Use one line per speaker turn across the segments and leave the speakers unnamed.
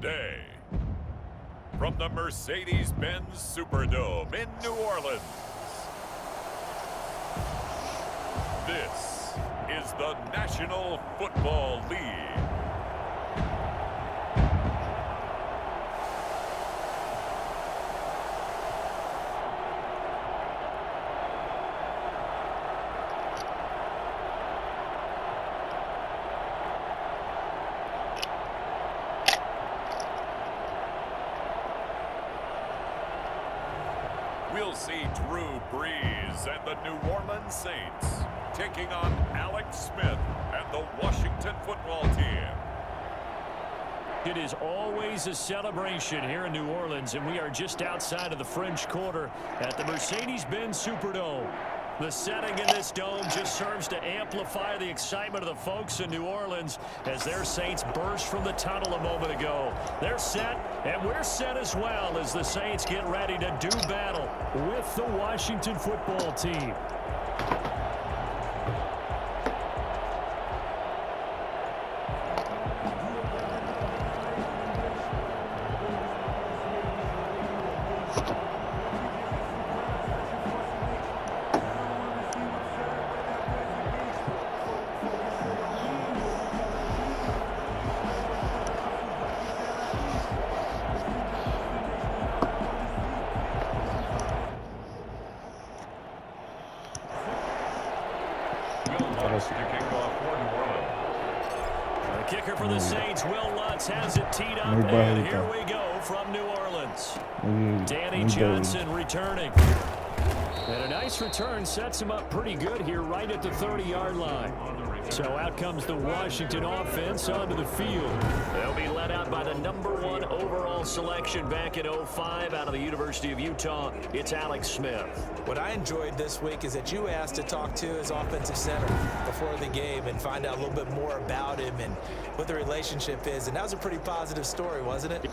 today. From the Mercedes-Benz Superdome in New Orleans, this is the National Football League. We'll see Drew Brees and the New Orleans Saints taking on Alex Smith and the Washington football team.
It is always a celebration here in New Orleans, and we are just outside of the French Quarter at the Mercedes-Benz Superdome. The setting in this dome just serves to amplify the excitement of the folks in New Orleans as their Saints burst from the tunnel a moment ago. They're set, and we're set as well as the Saints get ready to do battle with the Washington football team. The kicker for the Saints, Will Lutz, has it teed up, and here we go from New Orleans. Danny Johnson returning. And a nice return sets him up pretty good here right at the 30-yard line. So out comes the Washington offense onto the field. They'll be led out by the #1 overall selection back in 05 out of the University of Utah. It's Alex Smith.
What I enjoyed this week is that you asked to talk to his offensive center before the game and find out a little bit more about him and what the relationship is. And that was a pretty positive story, wasn't it?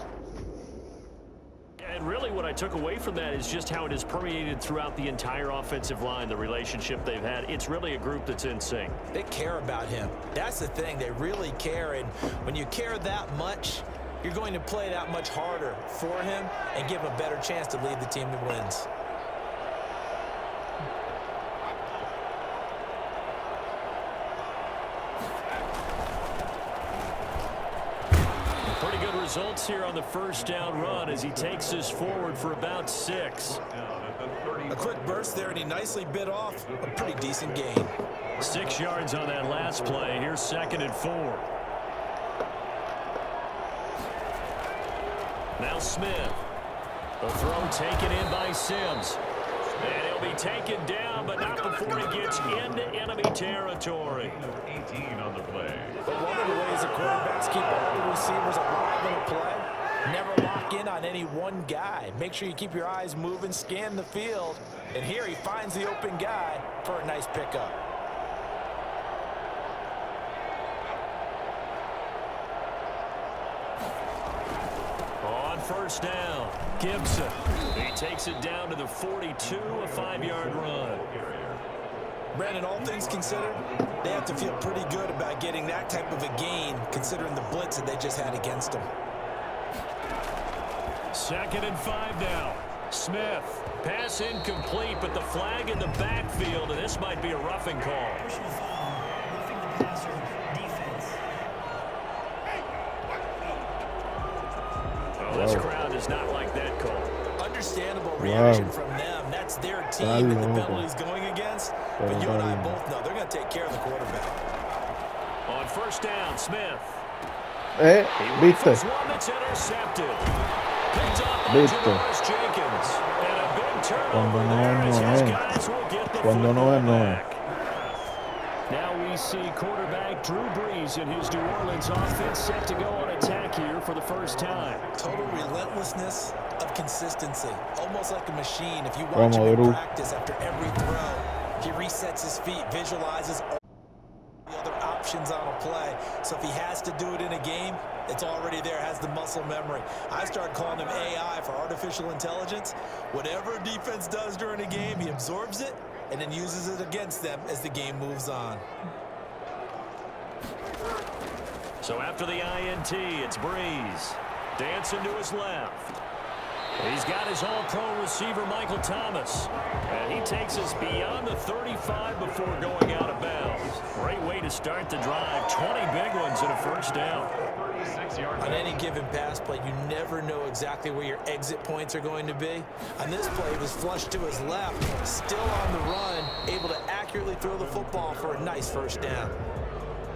And really what I took away from that is just how it has permeated throughout the entire offensive line, the relationship they've had. It's really a group that's in sync.
They care about him. That's the thing. They really care. And when you care that much, you're going to play that much harder for him and give him a better chance to lead the team to wins.
Results here on the first down run as he takes us forward for about 6.
A quick burst there, and he nicely bit off a pretty decent gain.
6 yards on that last play. Here's 2nd and 4. Now Smith. The throw taken in by Sims. And he'll be taken down, but not before he gets into enemy territory.
18 on the play.
But one of the ways the quarterbacks keep all the receivers alive in a play, never lock in on any one guy. Make sure you keep your eyes moving, scan the field, and here he finds the open guy for a nice pickup.
On first down, Gibson. He takes it down to the 42, a 5-yard run.
Brandon, all things considered, they have to feel pretty good about getting that type of a gain, considering the blitz that they just had against them.
2nd and 5 now. Smith. Pass incomplete, but the flag in the backfield, and this might be a roughing call. Oh, this crowd does not like that call.
Understandable reaction from them. That's their team and the penalties going against. But you and I both know they're going to take care of the quarterback.
On first down, Smith.
¿Viste?
One that's intercepted. Picked up by Janoris Jenkins. And a big turnover there as his guys will get the football back. Now we see quarterback Drew Brees and his New Orleans offense set to go on attack here for the first time.
Total relentlessness of consistency. Almost like a machine. If you watch him in practice after every throw, he resets his feet, visualizes all the other options on a play. So if he has to do it in a game, it's already there, has the muscle memory. I started calling him AI for artificial intelligence. Whatever a defense does during a game, he absorbs it and then uses it against them as the game moves on.
So after the INT, it's Brees. Dancing to his left. He's got his all-pro receiver, Michael Thomas. And he takes us beyond the 35 before going out of bounds. Great way to start the drive. 20 big ones and a first down.
On any given pass play, you never know exactly where your exit points are going to be. On this play, it was flushed to his left, still on the run, able to accurately throw the football for a nice first down.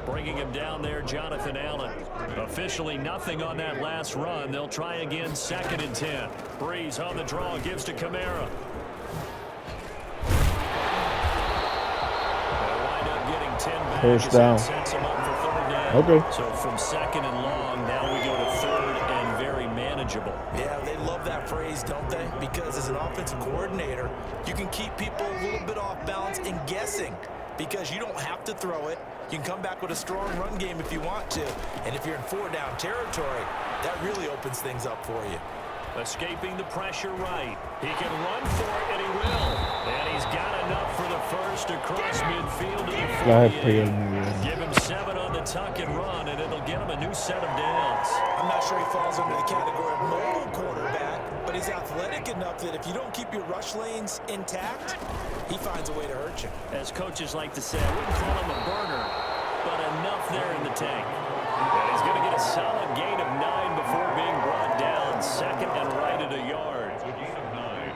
Bringing him down there, Jonathan Allen. Officially nothing on that last run. They'll try again, 2nd and 10. Breeze on the draw, gives to Kamara. They'll wind up getting 10 back.
First down.
Sets him up for 3rd down.
Okay.
So from 2nd and long, now we go to 3rd and very manageable.
Yeah, they love that phrase, don't they? Because as an offensive coordinator, you can keep people a little bit off balance and guessing. Because you don't have to throw it. You can come back with a strong run game if you want to. And if you're in 4-down territory, that really opens things up for you.
Escaping the pressure right. He can run for it, and he will. And he's got enough for the first across midfield to the 48. Give him 7 on the tuck and run, and it'll get him a new set of downs.
I'm not sure he falls under the category of mobile quarterback, but he's athletic enough that if you don't keep your rush lanes intact, he finds a way to hurt you.
As coaches like to say, I wouldn't call him a burner, but enough there in the tank. And he's going to get a solid gain of 9 before being brought down. 2nd and right at a yard.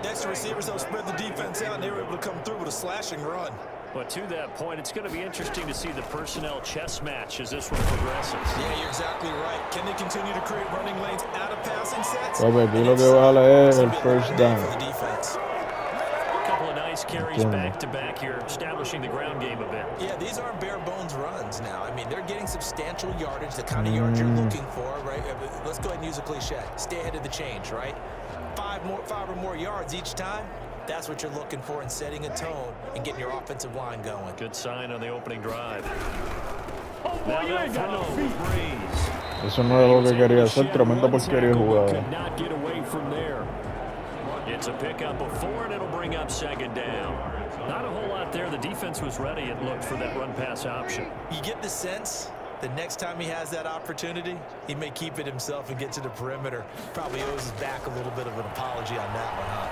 Next receivers, they'll spread the defense out, and they were able to come through with a slashing run.
But to that point, it's going to be interesting to see the personnel chess match as this one progresses.
Yeah, you're exactly right. Can they continue to create running lanes out of passing sets?
Aquí lo que vale es el first down.
Couple of nice carries back-to-back here, establishing the ground game a bit.
Yeah, these aren't bare-bones runs now. I mean, they're getting substantial yardage, the kind of yards you're looking for, right? Let's go ahead and use a cliche. Stay ahead of the change, right? 5 or more yards each time. That's what you're looking for in setting a tone and getting your offensive line going.
Good sign on the opening drive. Now they'll throw Breeze.
Eso no era lo que quería hacer. Tremenda porquería jugada.
Could not get away from there. It's a pickup of 4, and it'll bring up 2nd down. Not a whole lot there. The defense was ready, it looked, for that run-pass option.
You get the sense the next time he has that opportunity, he may keep it himself and get to the perimeter. Probably owes his back a little bit of an apology on that one, huh?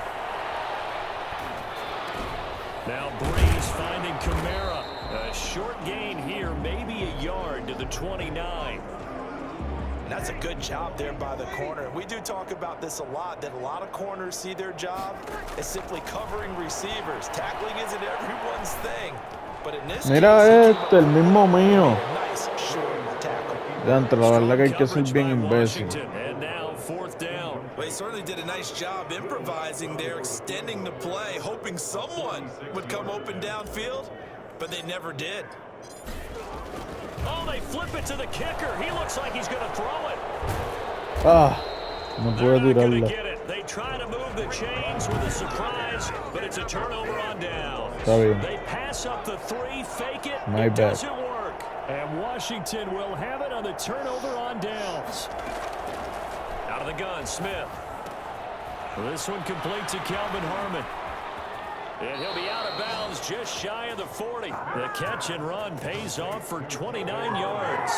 Now Breeze finding Kamara. A short gain here, maybe a yard to the 29.
And that's a good job there by the corner. We do talk about this a lot, that a lot of corners see their job as simply covering receivers. Tackling isn't everyone's thing. But in this
Mira
case,
el mismo mío.
nice short tackle.
Ya entre la verdad que hay que ser bien imbécil.
And now 4th down.
Well, he certainly did a nice job improvising there, extending the play, hoping someone would come open downfield, but they never did.
Oh, they flip it to the kicker. He looks like he's going to throw it.
No
They're
puedo
not going to
tirarla.
get it. They try to move the chains with a surprise, but it's a turnover on down.
Está bien.
They pass up the 3, fake it.
My
It
bad.
doesn't work. And Washington will have it on the turnover on downs. Out of the gun, Smith. This one complete to Calvin Harmon. And he'll be out of bounds just shy of the 40. The catch and run pays off for 29 yards.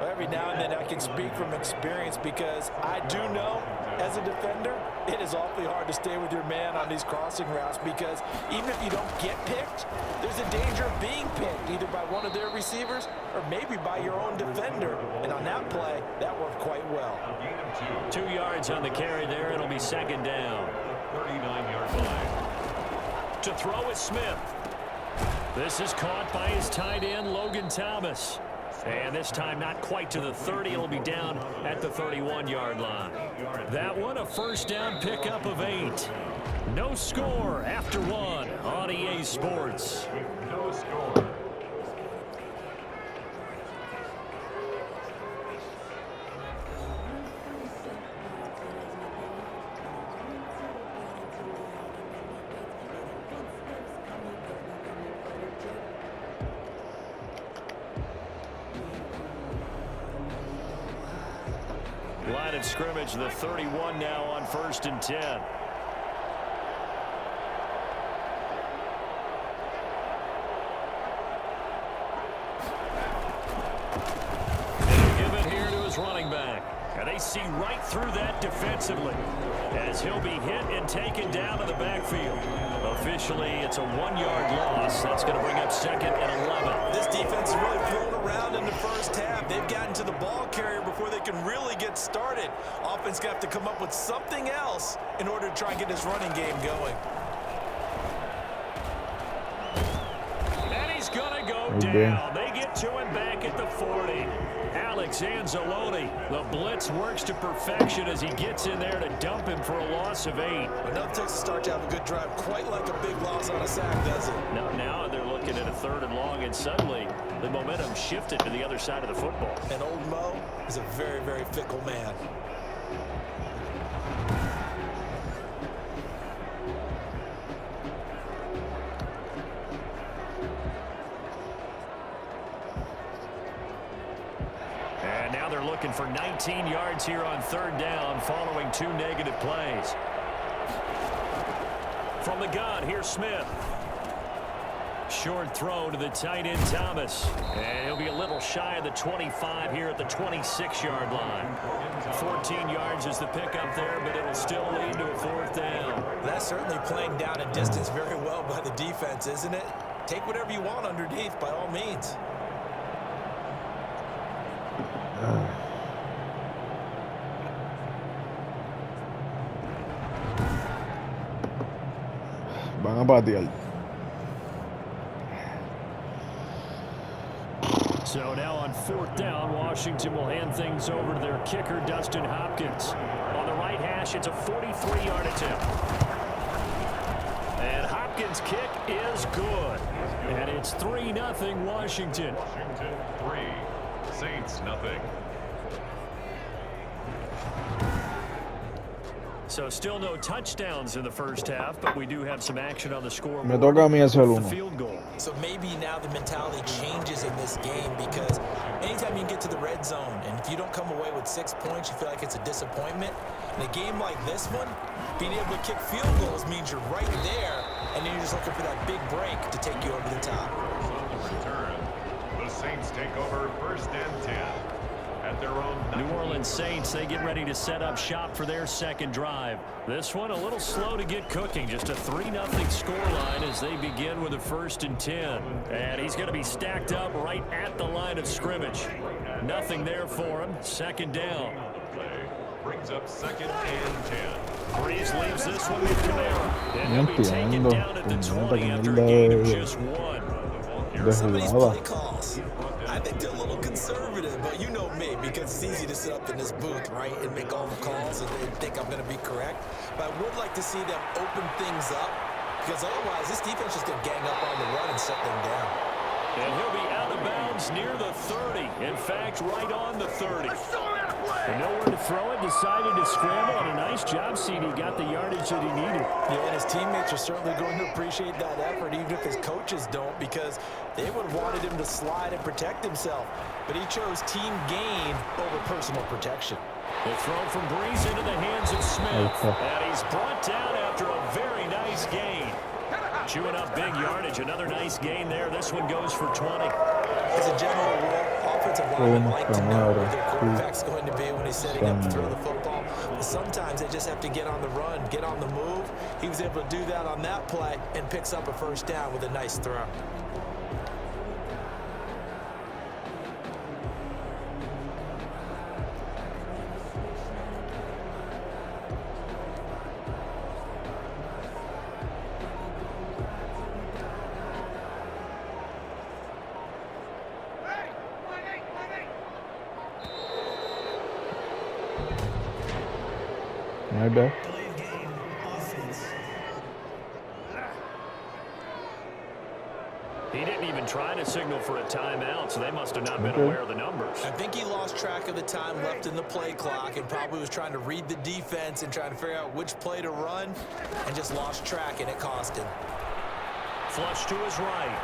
Every now and then I can speak from experience because I do know as a defender, it is awfully hard to stay with your man on these crossing routes because even if you don't get picked, there's a danger of being picked either by one of their receivers or maybe by your own defender. And on that play, that worked quite well.
2 yards on the carry there. It'll be 2nd down. 39-yard line. To throw is Smith. This is caught by his tight end, Logan Thomas. And this time not quite to the 30. It'll be down at the 31-yard line. That one a first down pickup of 8. No score after 1 on EA Sports. No score. Line of scrimmage, the 31 now on 1st and 10. Give it here to his running back. And they see right through that defensively as he'll be hit and taken down to the backfield. Officially, it's a 1-yard loss. That's going to bring up 2nd and 11.
This defense is really thrown around in the first half. They've gotten to the ball carrier before they can really get started. Offense going to have to come up with something else in order to try and get this running game going.
And he's going to go down. They get to him back at the 40. Alex Anzalone, the blitz works to perfection as he gets in there to dump him for a loss of 8.
Enough takes to start to have a good drive, quite like a big loss on a sack, does it?
Now they're looking at a 3rd and long, and suddenly the momentum shifted to the other side of the football.
And old Mo is a very, very fickle man.
And now they're looking for 19 yards here on 3rd down following 2 negative plays. From the gun, here's Smith. Short throw to the tight end, Thomas. And he'll be a little shy of the 25 here at the 26-yard line. 14 yards is the pickup there, but it'll still lead to a 4th down.
That's certainly playing down a distance very well by the defense, isn't it? Take whatever you want underneath, by all means.
Van a patear.
So now on 4th down, Washington will hand things over to their kicker, Dustin Hopkins. On the right hash, it's a 43-yard attempt. And Hopkins' kick is good. And it's 3-0 Washington.
Washington 3, Saints nothing.
So still no touchdowns in the first half, but we do have some action on the scoreboard.
Me toca a mí hacer
The
uno.
field goal.
So maybe now the mentality changes in this game because anytime you get to the red zone and if you don't come away with 6 points, you feel like it's a disappointment. In a game like this one, being able to kick field goals means you're right there, and then you're just looking for that big break to take you over the top.
On the return, the Saints take over 1st and 10. At their own
New Orleans Saints, they get ready to set up shop for their 2nd drive. This one a little slow to get cooking. Just a 3-0 scoreline as they begin with a 1st and 10. And he's going to be stacked up right at the line of scrimmage. Nothing there for him. 2nd down.
play brings up 2nd and 10.
Breeze leaves this one with Kamara. And he'll be taken down at the 20 after a gain of just 1.
Some of these play calls, I think they're a little conservative, but you know me, because it's easy to sit up in this booth, right, and make all the calls and think I'm going to be correct. But I would like to see them open things up, because otherwise this defense is going to gang up on the run and shut them down.
And he'll be out of bounds near the 30. In fact, right on the 30. And nowhere to throw it, decided to scramble, and a nice job seeing he got the yardage that he needed.
Yeah, and his teammates are certainly going to appreciate that effort, even if his coaches don't, because they would have wanted him to slide and protect himself. But he chose team gain over personal protection.
The throw from Breeze into the hands of Smith. And he's brought down after a very nice gain. Chewing up big yardage. Another nice gain there. This one goes for 20.
As a general rule, offensive linemen like to know where their quarterback's going to be when he's setting up to throw the football. But sometimes they just have to get on the run, get on the move. He was able to do that on that play and picks up a 1st down with a nice throw.
My bad.
He didn't even try to signal for a timeout, so they must have not been aware of the numbers.
I think he lost track of the time left in the play clock and probably was trying to read the defense and trying to figure out which play to run and just lost track, and it cost him.
Flush to his right.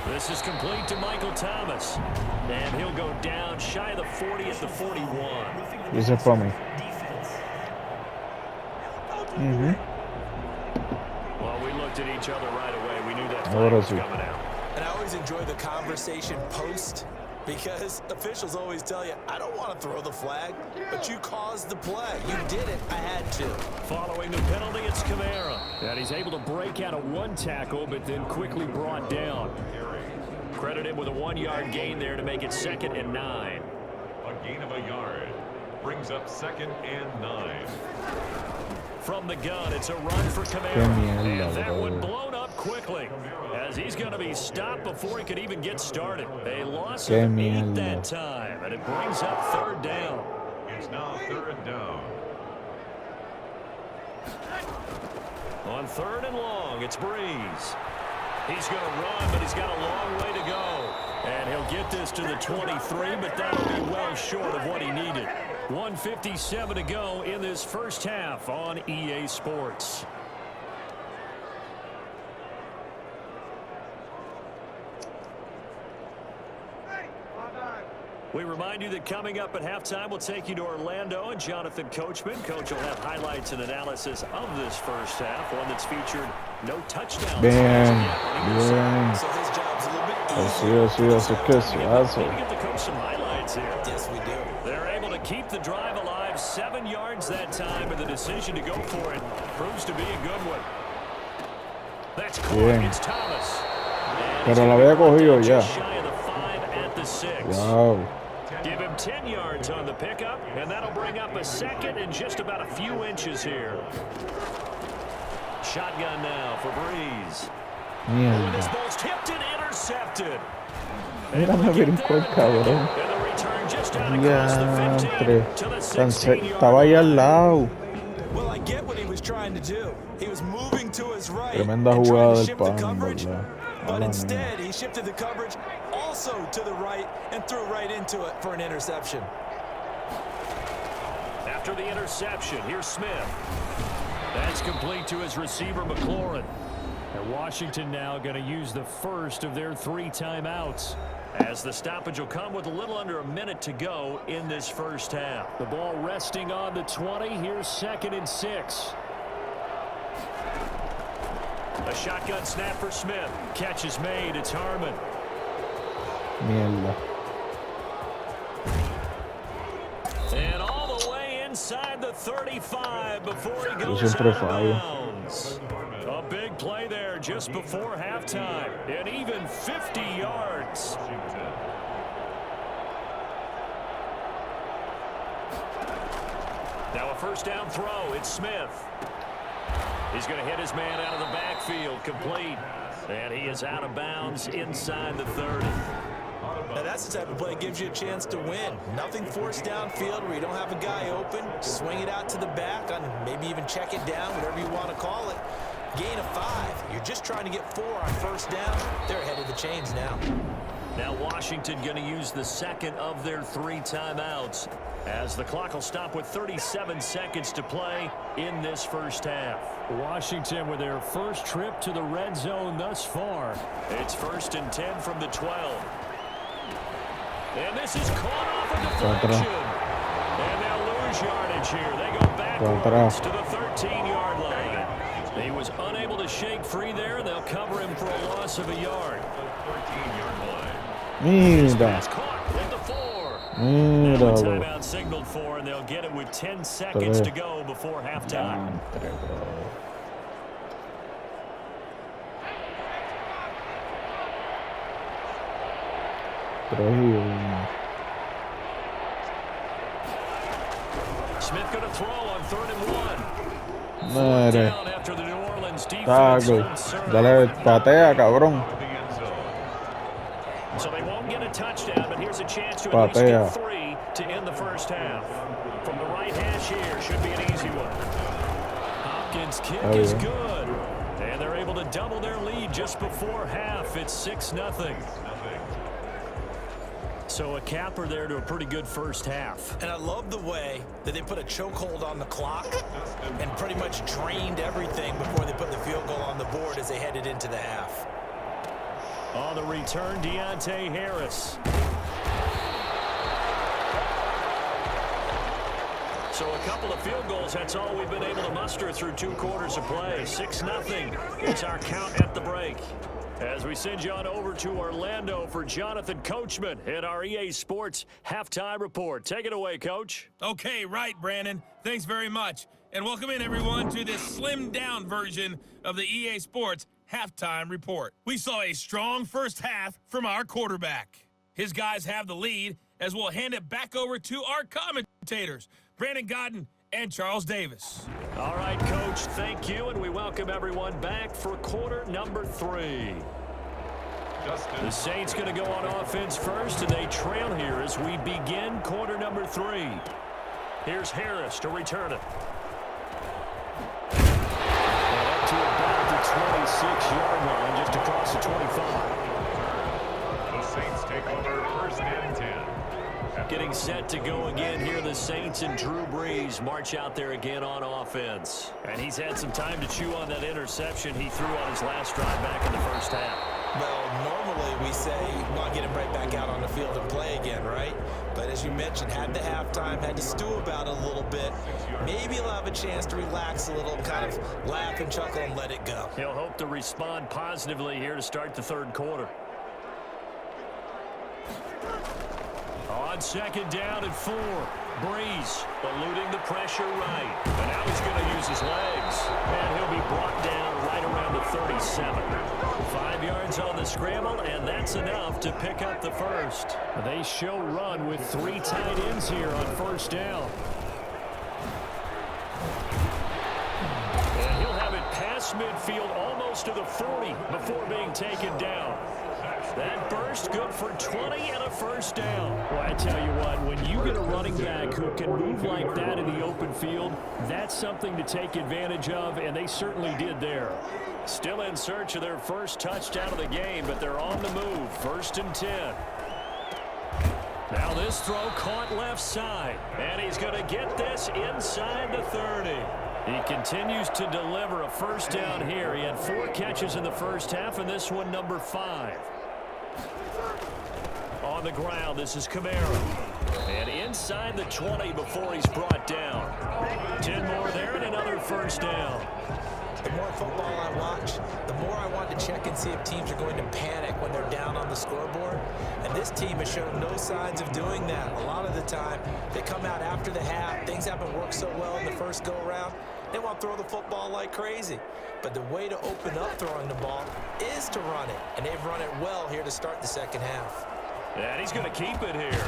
This is complete to Michael Thomas. And he'll go down shy of the 40 at the 41.
This is for me.
Well, we looked at each other right away. We knew that flag
Ahora
was
sí.
coming out.
And I always enjoy the conversation post Because officials always tell you, I don't want to throw the flag, but you caused the play. You did it. I had to.
Following the penalty, it's Kamara. And he's able to break out of one tackle, but then quickly brought down. Credit him with a 1-yard gain there to make it 2nd and 9.
A gain of a yard brings up 2nd and 9.
From the gun, it's a run for Kamara. And that one blown up quickly, as he's going to be stopped before he could even get started. A loss of 8 that time, and it brings up 3rd down.
It's now 3rd down.
On 3rd and long, it's Breeze. He's going to run, but he's got a long way to go. And he'll get this to the 23, but that'll be well short of what he needed. 1:57 to go in this first half on EA Sports. We remind you that coming up at halftime, we'll take you to Orlando and Jonathan Coachman. Coach will have highlights and analysis of this first half, one that's featured no touchdowns.
Bien.
So his job's a little bit
Así es que se hace.
We get the coach some highlights here.
Yes, we do.
They're able to keep the drive alive, 7 yards that time, and the decision to go for it proves to be a good one. That's caught. It's Thomas.
Pero la había cogido ya.
Shy of the 5 at the 6.
Wow.
Give him 10 yards on the pickup, and that'll bring up a 2nd and just about a few inches here. Shotgun now for Breeze. When this ball's tipped and intercepted.
Mira, me brincó el cabrón.
And the return just out across the 15 to the 16-yard
Estaba ahí al lado.
Well, I get what he was trying to do. He was moving to his right
Tremenda
and
jugada
trying to
del
shift the
pan,
coverage,
¿verdad?
but instead he shifted the coverage also to the right and threw right into it for an interception.
After the interception, here's Smith. That's complete to his receiver, McLaurin. And Washington now going to use the first of their 3 timeouts, as the stoppage will come with a little under a minute to go in this first half. The ball resting on the 20. Here's 2nd and 6. A shotgun snap for Smith. Catch is made. It's Harmon.
Mierda.
And all the way inside the 35 before he goes
siempre
out of
fallo.
bounds. A big play there just before halftime. And even 50 yards. Now a first down throw. It's Smith. He's going to hit his man out of the backfield. Complete. And he is out of bounds inside the 30.
Now that's the type of play that gives you a chance to win. Nothing forced downfield where you don't have a guy open. Swing it out to the back on maybe even check it down, whatever you want to call it. Gain of 5. You're just trying to get 4 on first down. They're ahead of the chains now.
Now Washington going to use the 2nd of their 3 timeouts, as the clock will stop with 37 seconds to play in this first half. Washington with their first trip to the red zone thus far. It's 1st and 10 from the 12. And this is caught off a deflection. And they'll lose yardage here. They go backwards to the 13-yard line. He was unable to shake free there, and they'll cover him for a loss of a yard. 13-yard line.
Mira.
Caught at the 4.
Mira.
Timeout signaled for, and they'll get it with 10 seconds to go before halftime. Smith going to throw on 3rd and 1.
Madre.
Down after the New Orleans defense.
Tackle. Dale, patea, cabrón.
So they won't get a touchdown, but here's a chance to at least get 3 to end the first half. From the right hash here, should be an easy one. Hopkins' kick is good. And they're able to double their lead just before half. It's 6-0. So a capper there to a pretty good first half.
And I love the way that they put a chokehold on the clock and pretty much drained everything before they put the field goal on the board as they headed into the half.
On the return, Deontay Harris. So a couple of field goals, that's all we've been able to muster through 2 quarters of play. 6-0 is our count at the break. As we send you on over to Orlando for Jonathan Coachman in our EA Sports Halftime Report. Take it away, Coach.
Okay, right, Brandon. Thanks very much. And welcome in, everyone, to this slimmed-down version of the EA Sports Halftime Report. We saw a strong first half from our quarterback. His guys have the lead as we'll hand it back over to our commentators, Brandon Godden and Charles Davis.
All right, Coach, thank you, and we welcome everyone back for quarter number 3. The Saints going to go on offense first, and they trail here as we begin quarter number 3. Here's Harris to return it. And up to about the 26-yard line, just across the 25.
The Saints take over first and 10.
Getting set to go again here, the Saints and Drew Brees march out there again on offense. And he's had some time to chew on that interception he threw on his last drive back in the first half.
Well, normally we say, well, get him right back out on the field and play again, right? But as you mentioned, had the halftime, had to stew about it a little bit. Maybe he'll have a chance to relax a little, kind of laugh and chuckle and let it go.
He'll hope to respond positively here to start the third quarter. On second down and 4, Brees eluding the pressure right. And now he's going to use his legs. And he'll be brought down right around the 37. 5 yards on the scramble, and that's enough to pick up the first. They show run with 3 tight ends here on first down. And he'll have it past midfield almost to the 40 before being taken down. That burst good for 20 and a first down. Well, I tell you what, when you get a running back who can move like that in the open field, that's something to take advantage of, and they certainly did there. Still in search of their first touchdown of the game, but they're on the move. First and 10. Now this throw caught left side, and he's going to get this inside the 30. He continues to deliver a first down here. He had 4 catches in the first half, and this one number 5. On the ground, this is Kamara. And inside the 20 before he's brought down. 10 more there and another first down.
The more football I watch, the more I want to check and see if teams are going to panic when they're down on the scoreboard. And this team has shown no signs of doing that. A lot of the time, they come out after the half. Things haven't worked so well in the first go-around. They want to throw the football like crazy. But the way to open up throwing the ball is to run it. And they've run it well here to start the second half.
And he's going to keep it here.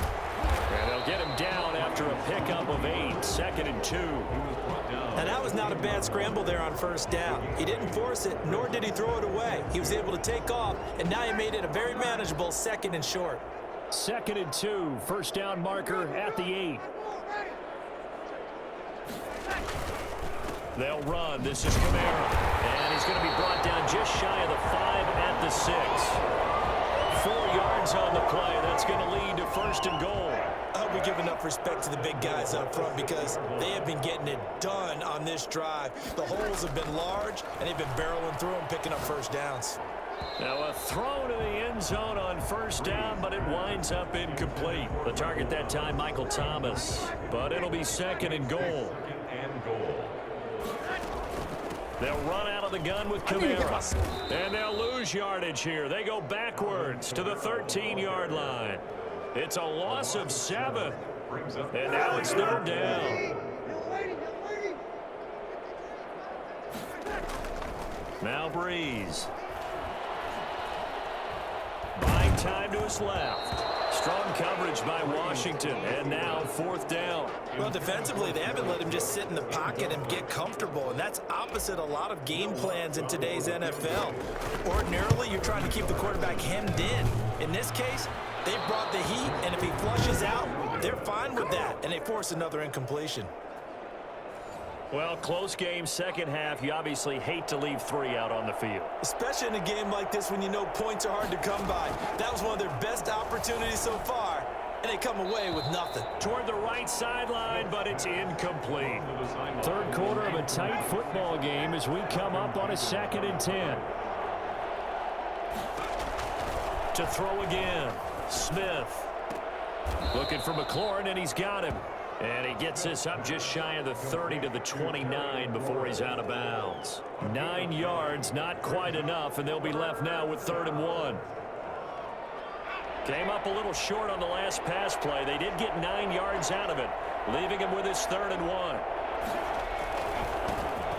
And they'll get him down after a pickup of 8, second and 2.
And that was not a bad scramble there on first down. He didn't force it, nor did he throw it away. He was able to take off, and now he made it a very manageable second and short.
Second and 2, first down marker at the 8. They'll run. This is Kamara. And he's going to be brought down just shy of the 5 at the 6. 4 yards on the play. That's going to lead to first and goal.
I hope we give enough respect to the big guys up front because they have been getting it done on this drive. The holes have been large, and they've been barreling through them, picking up first downs.
Now a throw to the end zone on first down, but it winds up incomplete. The target that time, Michael Thomas. But it'll be second and goal. They'll run out of the gun with Kamara. And they'll lose yardage here. They go backwards to the 13-yard line. It's a loss of 7. And now it's third down. Now Brees. Buying time to his left. Strong coverage by Washington, and now fourth down.
Well, defensively, they haven't let him just sit in the pocket and get comfortable, and that's opposite a lot of game plans in today's NFL. Ordinarily, you're trying to keep the quarterback hemmed in. In this case, they brought the heat, and if he flushes out, they're fine with that, and they force another incompletion.
Well, close game, second half. You obviously hate to leave 3 out on the field.
Especially in a game like this when you know points are hard to come by. That was one of their best opportunities so far, and they come away with nothing.
Toward the right sideline, but it's incomplete. Third quarter of a tight football game as we come up on a second and 10. To throw again, Smith. Looking for McLaurin, and he's got him. And he gets this up just shy of the 30 to the 29 before he's out of bounds. 9 yards, not quite enough, and they'll be left now with 3rd and 1. Came up a little short on the last pass play. They did get 9 yards out of it, leaving him with his 3rd and 1.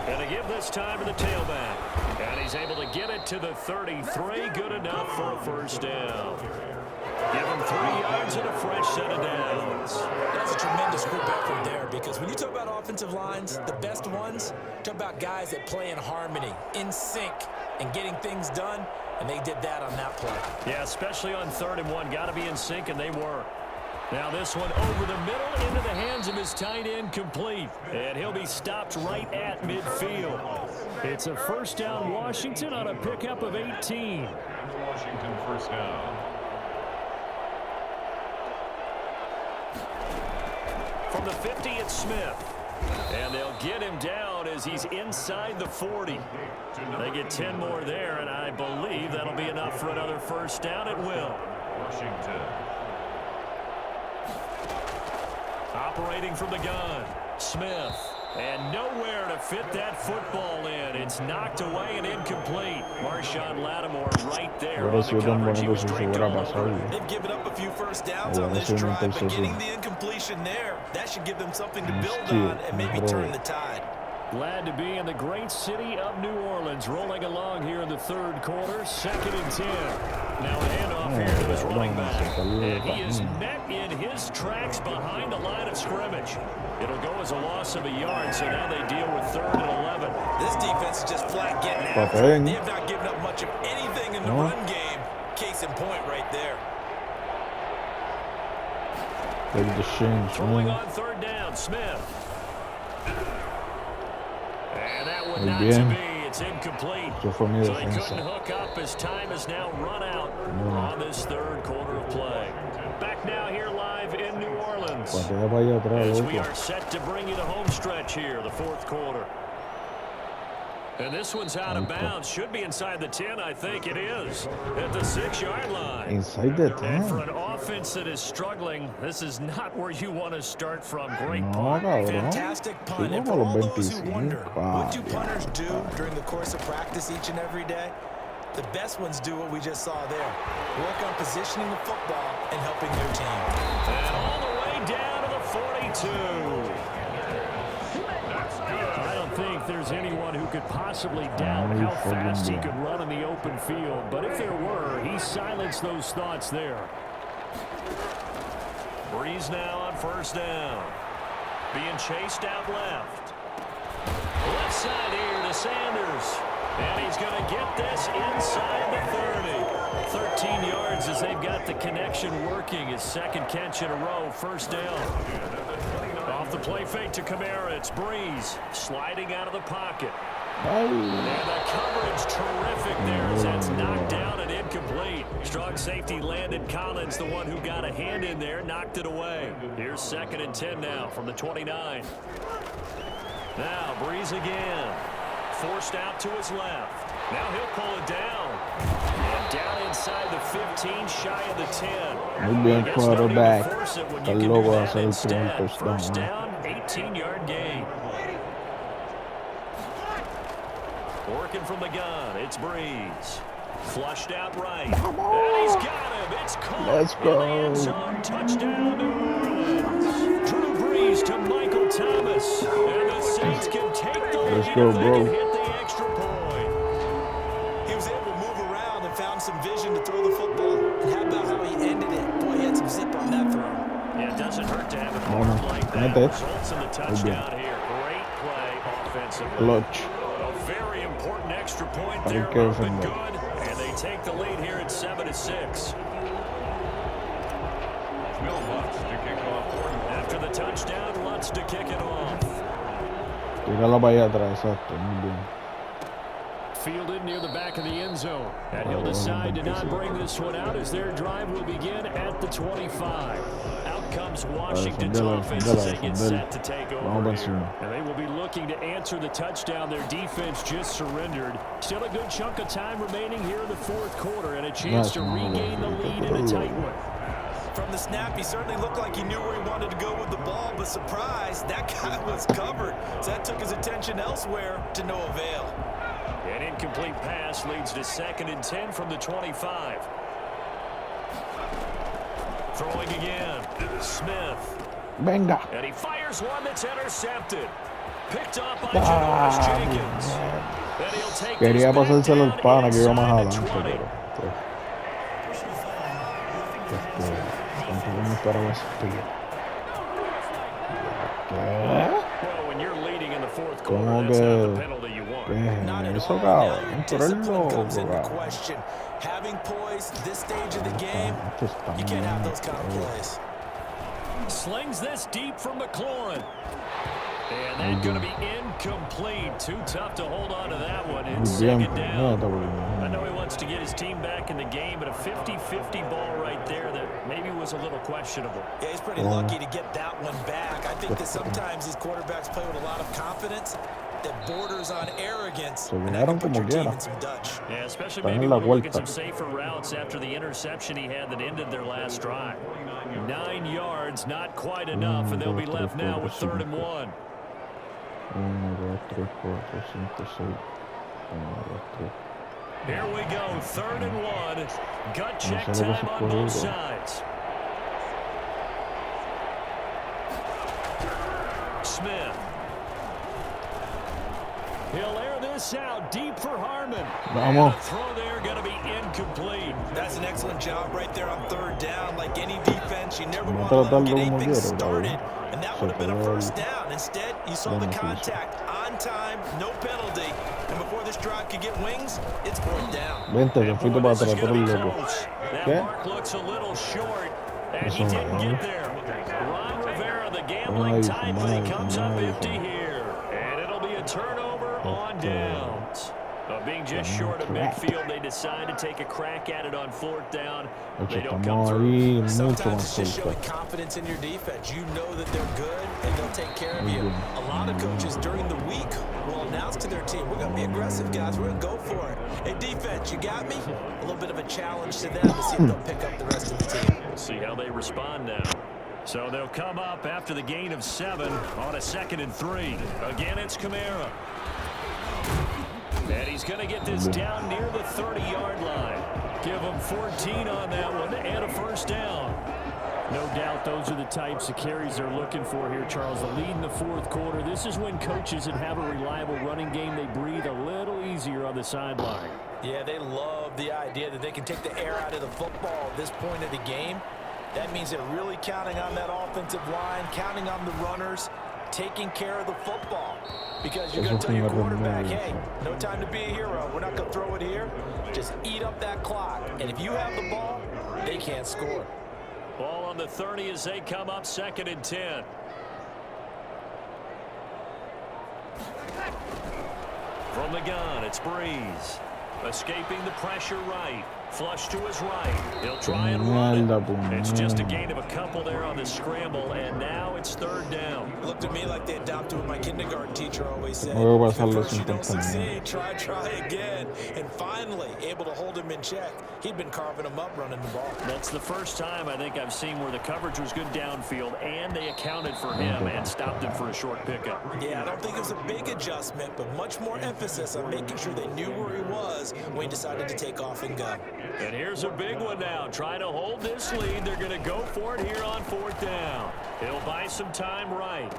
Going to give this time to the tailback. And he's able to get it to the 33. Good enough for a first down. Give him 3 yards and a fresh set of downs.
That's a tremendous group effort there, because when you talk about offensive lines, the best ones, talk about guys that play in harmony, in sync, and getting things done, and they did that on that play.
Yeah, especially on 3rd and 1. Got to be in sync, and they were. Now this one over the middle into the hands of his tight end, complete. And he'll be stopped right at midfield. It's a first down Washington on a pickup of 18.
Washington first down.
From the 50, it's Smith. And they'll get him down as he's inside the 40. They get 10 more there, and I believe that'll be enough for another first down. It will.
Washington.
Operating from the gun, Smith. And nowhere to fit that football in. It's knocked away and incomplete. Marshawn Lattimore right there on the coverage. He was draped all over.
They've given up a few first downs on this drive, but getting the incompletion there, that should give them something to build on and maybe turn the tide.
Glad to be in the great city of New Orleans, rolling along here in the 3rd quarter, 2nd and 10. Now a handoff here to his running back. And he is met in his tracks behind the line of scrimmage. It'll go as a loss of a yard, so now they deal with 3rd and 11.
This defense is just flat getting after it. They have not given up much of anything in the run game. Case in point right there.
Throwing on 3rd down, Smith. And that one not to be. It's incomplete. So they couldn't hook up as time is now run out on this 3rd quarter of play. Back now here live in New Orleans as we are set to bring you the home stretch here, the 4th quarter. And this one's out of bounds. Should be inside the 10, I think it is. At the 6-yard line.
Inside the 10.
And for an offense that is struggling, this is not where you want to start from. Great punt.
Fantastic punt. And for all those who wonder, what do punters do during the course of practice each and every day? The best ones do what we just saw there. Work on positioning the football and helping their team.
And all the way down to the 42. I don't think there's anyone who could possibly doubt how fast he could run in the open field. But if there were, he silenced those thoughts there. Breeze now on first down. Being chased out left. Left side here to Sanders. And he's going to get this inside the 30. 13 yards as they've got the connection working. His 2nd catch in a row, first down. Off the play fake to Kamara, it's Breeze sliding out of the pocket. And the coverage terrific there as that's knocked down and incomplete. Strong safety Landon Collins, the one who got a hand in there, knocked it away. Here's 2nd and 10 now from the 29. Now Breeze again. Forced out to his left. Now he'll pull it down. And down inside the 15, shy of the 10.
Muy bien, quarterback.
El lobo hace el primer touchdown. First down, 18-yard gain. Working from the gun, it's Breeze. Flushed out right. And he's got him. It's caught.
Let's go.
In the end zone. Touchdown, New Orleans. Drew Brees to Michael Thomas. And the Saints can take the lead.
Let's go,
if they
bro.
can hit the extra point.
He was able to move around and found some vision to throw the football. And how about how he ended it? Boy, he had some zip on that throw.
Yeah, it doesn't hurt to have an arm like that. Results in the touchdown here. Great play offensively.
Clutch.
A very important extra point there. Up and good. And they take the lead here at 7-6. After the touchdown, Lutz to kick it off.
Tírala para allá atrás, exacto. Muy bien.
Fielded near the back of the end zone. And he'll decide to not bring this one out as their drive will begin at the 25. Out comes Washington's offense as they get set to take over here. And they will be looking to answer the touchdown their defense just surrendered. Still a good chunk of time remaining here in the 4th quarter and a chance to regain the lead in a tight one.
From the snap, he certainly looked like he knew where he wanted to go with the ball, but surprise, that guy was covered. So that took his attention elsewhere to no avail.
An incomplete pass leads to 2nd and 10 from the 25. Throwing again, Smith.
Venga.
And he fires one that's intercepted. Picked up by Janoris Jenkins. And he'll take
Quería
this back
pasárselo
down
al pana que iba más
inside
adelante,
the 20.
pero tampoco me esperaba ese tío.
Well, when you're leading in the 4th quarter,
¿Cómo
that's not the
que
penalty you want.
Not at
eso,
all. Now
cabrón?
your
Tú eres
discipline comes
loco,
into
cabrón.
question. Having poise this stage of the game, you can't have those kind of plays.
Slings this deep from McLaurin. And that's going to be incomplete. Too tough to hold on to that one. It's 2nd down. I know he wants to get his team back in the game, but a 50-50 ball right there that maybe was a little questionable.
Yeah, he's pretty lucky to get that one back. I think that sometimes these quarterbacks play with a lot of confidence that borders on arrogance. And that can put your team in some Dutch.
Yeah, especially maybe when you look at some safer routes after the interception he had that ended their last drive. 9 yards, not quite enough, and they'll be left now with 3rd and 1.
1, 2, 3, 4, 5, 6. 1, 2, 3.
Here we go, 3rd and 1. Gut check time on both sides. Smith. He'll air this out deep for Harmon.
Vamos.
The throw there going to be incomplete.
That's an excellent job right there on 3rd down. Like any defense, you never want to let them get anything started. And that would have been a 1st down. Instead, you saw the contact on time, no penalty. And before this drive could get wings, it's 4th down.
Vente, que fuiste para atrás, por el loco.
That
¿Qué?
mark looks a little short, and he
Eso
didn't
no.
get there. Ron Rivera, the gambling Timely, comes up empty here. And it'll be a turnover on downs. Being just short of midfield, they decide to take a crack at it on 4th down. They don't come through.
Sometimes it's just showing confidence in your defense. You know that they're good, and they'll take care of you. A lot of coaches during the week will announce to their team, we're going to be aggressive, guys. We're going to go for it. Hey, defense, you got me? A little bit of a challenge to them to see if they'll pick up the rest of the team.
We'll see how they respond now. So they'll come up after the gain of 7 on a 2nd and 3. Again, it's Kamara. And he's going to get this down near the 30-yard line. Give him 14 on that one and a 1st down. No doubt those are the types of carries they're looking for here, Charles. The lead in the 4th quarter. This is when coaches that have a reliable running game, they breathe a little easier on the sideline.
Yeah, they love the idea that they can take the air out of the football at this point of the game. That means they're really counting on that offensive line, counting on the runners, taking care of the football. Because you're going to tell your quarterback, hey, no time to be a hero. We're not going to throw it here. Just eat up that clock. And if you have the ball, they can't score.
Ball on the 30 as they come up 2nd and 10. From the gun, it's Breeze. Escaping the pressure right. Flush to his right. He'll try and run it. It's just a gain of a couple there on the scramble, and now it's 3rd down.
It looked to me like they adopted what my kindergarten teacher always said.
If
at first you don't succeed, try again. And finally, able to hold him in check. He'd been carving him up running the ball.
That's the first time I think I've seen where the coverage was good downfield, and they accounted for him and stopped him for a short pickup.
Yeah, I don't think it was a big adjustment, but much more emphasis on making sure they knew where he was when he decided to take off and go.
And here's a big one now. Trying to hold this lead. They're going to go for it here on 4th down. He'll buy some time right.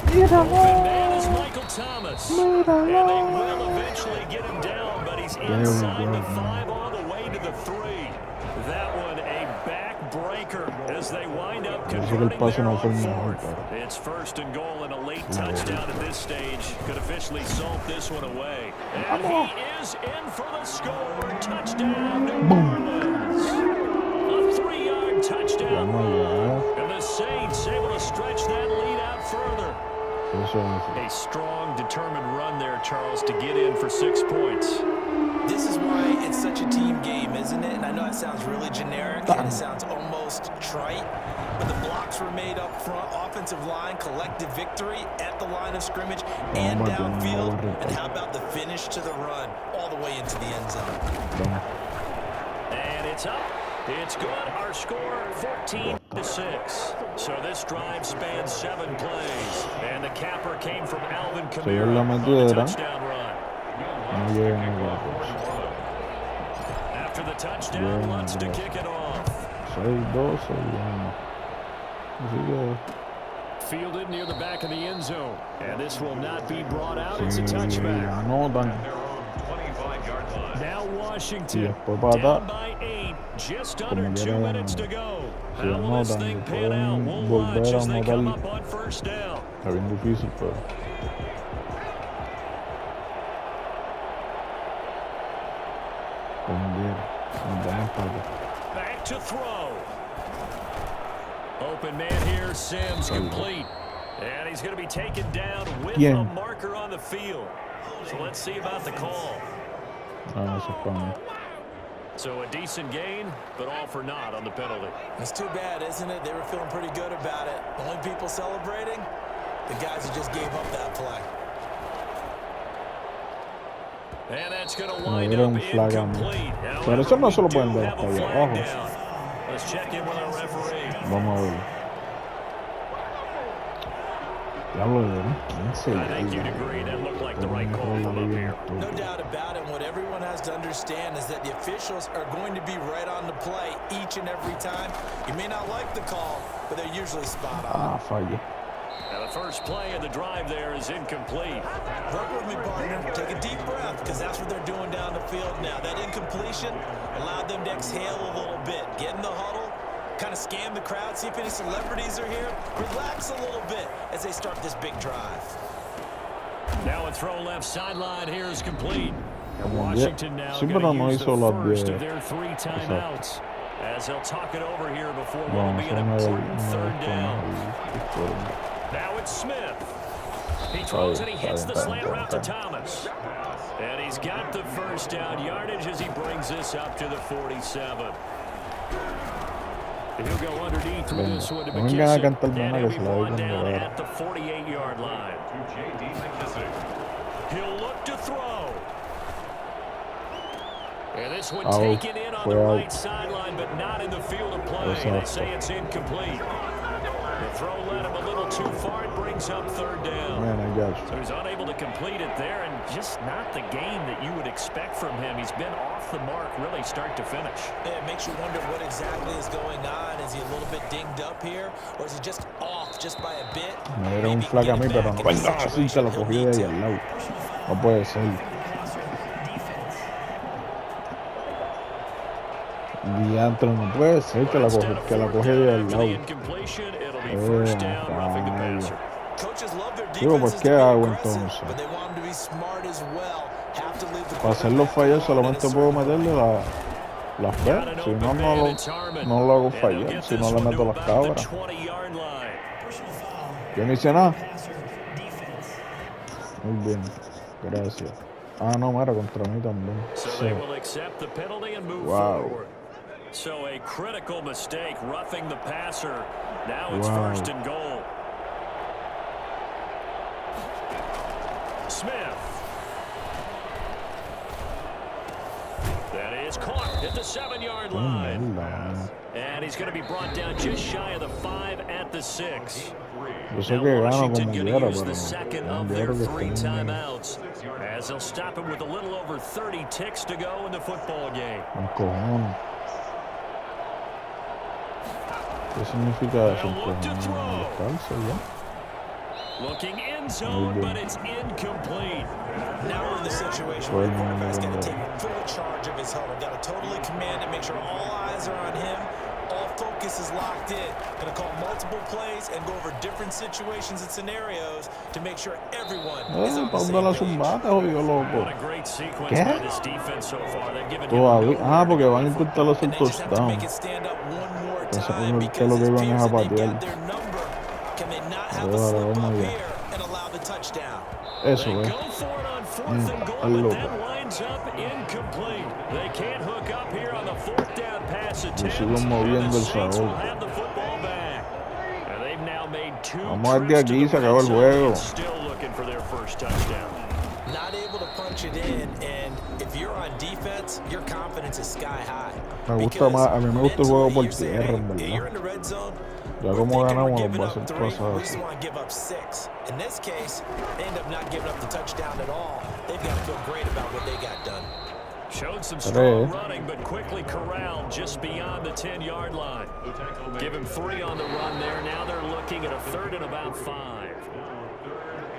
Open man is Michael Thomas. And they will eventually get him down, but he's inside the 5 all the way to the 3. That one a backbreaker as they wind up converting there on 4th. It's 1st and goal and a late touchdown at this stage. Could officially salt this one away. And he is in for the score. Touchdown, New Orleans. A 3-yard touchdown run. And the Saints able to stretch that lead out further. A strong, determined run there, Charles, to get in for 6 points.
This is why it's such a team game, isn't it? And I know it sounds really generic and it sounds almost trite, but the blocks were made up front, offensive line, collective victory at the line of scrimmage and downfield. And how about the finish to the run all the way into the end zone?
And it's up. It's good. Our score 14-6. So this drive spans 7 plays. And the capper came from Alvin Kamara on the touchdown run. After the touchdown, Lutz to kick it off.
6-2,
Fielded near the back of the end zone. And this will not be brought out. It's a touchback. Now Washington down by 8. Just under 2 minutes to go. How will this thing pan out? We'll watch as they come up on first down.
Está bien difícil, pero...
Back to throw. Open man here, Sims complete. And he's going to be taken down with a marker on the field. So let's see about the call. So a decent gain, but all for naught on the penalty.
It's too bad, isn't it? They were feeling pretty good about it. The only people celebrating, the guys who just gave up that play.
And that's going to wind up incomplete.
Pero eso no se lo pueden dar hasta allá abajo.
Let's check in with our referee.
Vamos a ver.
I think you'd agree that looked like the right call from up here.
No doubt about it. What everyone has to understand is that the officials are going to be right on the play each and every time. You may not like the call, but they're usually spot on.
Falla.
Now the first play of the drive there is incomplete.
Work with me, partner. Take a deep breath, because that's what they're doing down the field now. That incompletion allowed them to exhale a little bit. Get in the huddle, kind of scan the crowd, see if any celebrities are here. Relax a little bit as they start this big drive.
Now a throw left sideline here is complete. And Washington now
going
to use the first of their 3 timeouts. As they'll talk it over here before what will be an important third down. Now it's Smith. He throws and he hits the slant route to Thomas. And he's got the first down yardage as he brings this up to the 47. He'll go underneath with this one to McKissick. And he'll be brought down at the 48-yard line. He'll look to throw. And this one taken in on the right sideline, but not in the field of play. They say it's incomplete. The throw led him a little too far. It brings up third down.
Man, I got you.
So he's unable to complete it there, and just not the game that you would expect from him. He's been off the mark really start to finish.
Yeah, it makes you wonder what exactly is going on. Is he a little bit dinged up here, or is he just off just by a bit?
Me era un flag a mí, pero no. Así se lo cogí de ahí al lado. No puede ser. Diantro, no puede ser que la coge de al lado. Digo, ¿por qué hago entonces? Para hacerlo fallar solamente puedo meterle la fe. Si no, no lo hago fallar. Si no le meto las cabras. Yo no hice nada. Muy bien, gracias. Ah, no, mira, contra mí también. Sí. Wow.
So a critical mistake, roughing the passer. Now it's first and goal. Smith. That is caught at the 7-yard line. And he's going to be brought down just shy of the 5 at the 6. Now Washington going to use the second of their 3 timeouts, as they'll stop him with a little over 30 ticks to go in the football game.
¿Qué significa eso?
Looking in zone, but it's incomplete.
Now we're in the situation where the quarterback's got to take full charge of his huddle. Got to totally command it, make sure all eyes are on him. All focus is locked in. Going to call multiple plays and go over different situations and scenarios to make sure everyone is on the same page.
What a great sequence by this defense so far. They've given him
porque van a intentar hacer touchdown.
Make it stand up one more time because this team said they got their number. Can they not have a slip up here and allow the touchdown?
Eso
es. Go for it on 4th and goal, but that lines up incomplete. They can't hook up here on the 4th down pass attempt. And the Saints will have the football back. And they've now made 2 trips to the red zone and still looking for their first touchdown.
Not able to punch it in, and if you're on defense, your confidence is sky high.
Me gusta más, a mí me gusta el juego por tierra, en verdad. Ya como ganamos nos va a hacer cosas así.
In this case, they end up not giving up the touchdown at all. They've got to feel great about what they got done.
Showed some strong running, but quickly corralled just beyond the 10-yard line. Give him 3 on the run there. Now they're looking at a 3rd and about 5.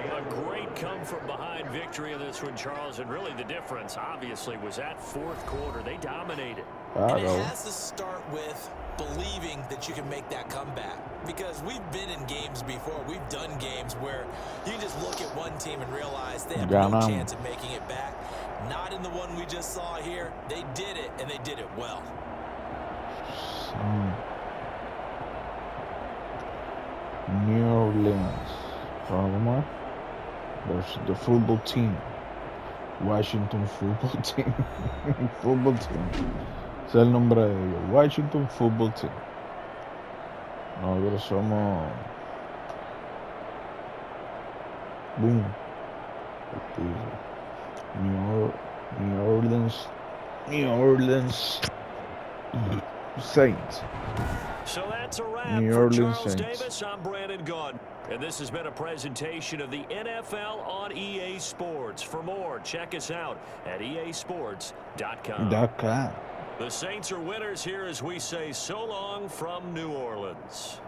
A great come-from-behind victory in this one, Charles, and really the difference, obviously, was that 4th quarter. They dominated.
And it has to start with believing that you can make that comeback. Because we've been in games before. We've done games where you just look at one team and realize they have no chance of making it back. Not in the one we just saw here. They did it, and they did it well.
New Orleans. There's the football team. Washington football team. Football team. Ese es el nombre de ellos. Washington Football Team. Nosotros somos... Boom. New Orleans Saints.
So that's a wrap for Charles Davis. I'm Brandon Gaudin. And this has been a presentation of the NFL on EA Sports. For more, check us out at easports.com. The Saints are winners here as we say so long from New Orleans.